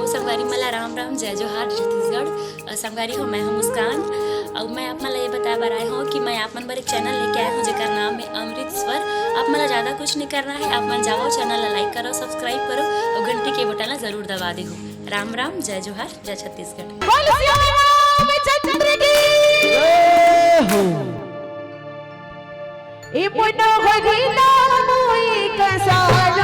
तो संगवारी मला राम राम जय जोहार छत्तीसगढ़। संगवारी हो मैं हूँ मुस्कान और मैं आप मन ये बताए बर आए हूँ कि मैं आप मन बर एक चैनल लेके आया हूँ जेकर नाम है अमृत स्वर। आप मन ज़्यादा कुछ नहीं करना है, आप मन जाओ चैनल ला लाइक करो, सब्सक्राइब करो और घंटी के बटन ला जरूर दबा दे हो। राम राम जय जोहार जय छत्तीसगढ़। ए पुनो भगिना मोई कसार